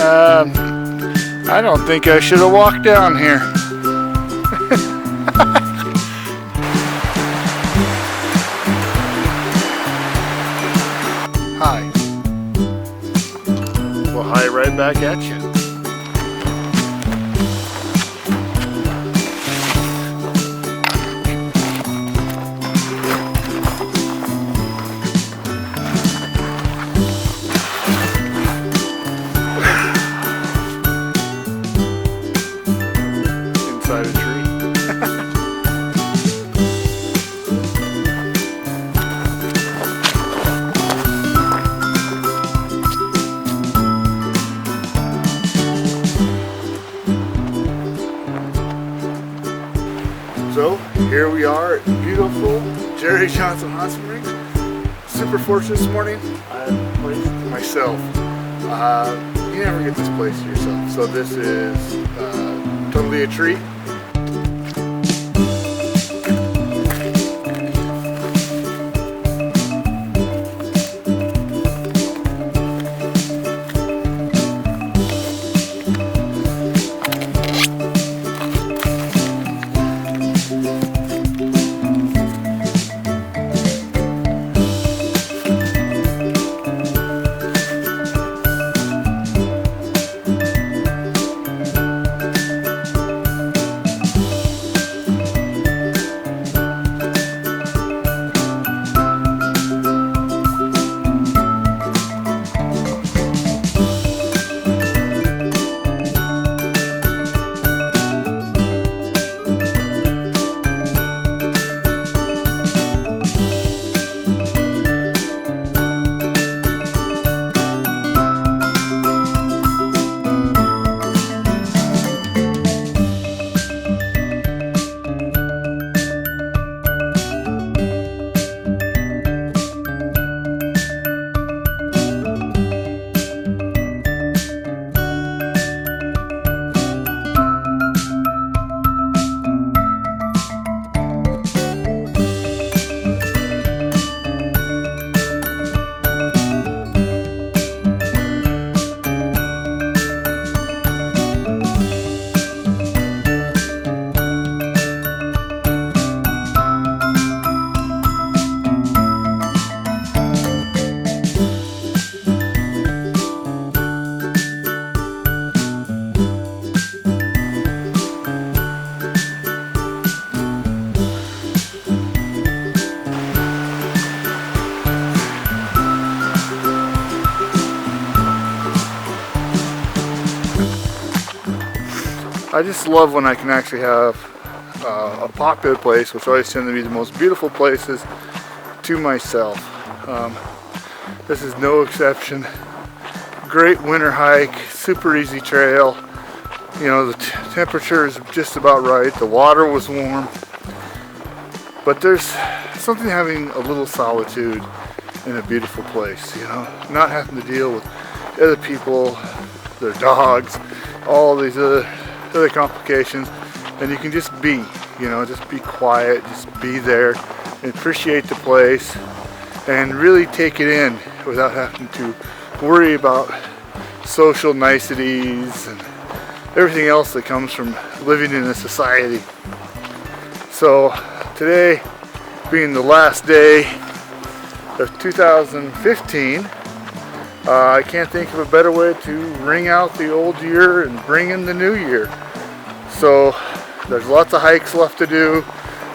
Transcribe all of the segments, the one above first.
I don't think I should have walked down here. Hi. Well, hi right back at you. Inside a tree. So here we are at beautiful Jerry Johnson Hot Springs. Super fortunate this morning. I have a place to myself. You never get this place to yourself. So this is totally a treat. I just love when I can actually have a popular place, which always tend to be the most beautiful places, to myself. This is no exception. Great winter hike, super easy trail. You know, the temperature is just about right. The water was warm. But there's something having a little solitude in a beautiful place, you know, not having to deal with other people, their dogs, all these other complications, and you can just be, you know, just be quiet, just be there and appreciate the place and really take it in without having to worry about social niceties and everything else that comes from living in a society. So today being the last day of 2015, I can't think of a better way to ring out the old year and bring in the new year. So there's lots of hikes left to do,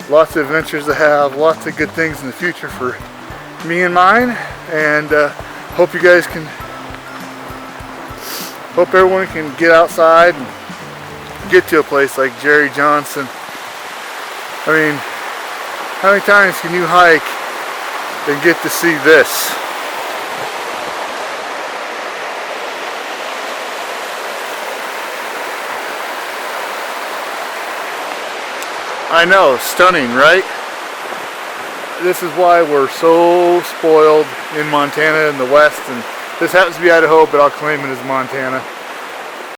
lots of adventures to have, lots of good things in the future for me and mine, and hope everyone can get outside and get to a place like Jerry Johnson. I mean, how many times can you hike and get to see this? I know, stunning, right? This is why we're so spoiled in Montana in the west, and this happens to be Idaho, but I'll claim it as Montana.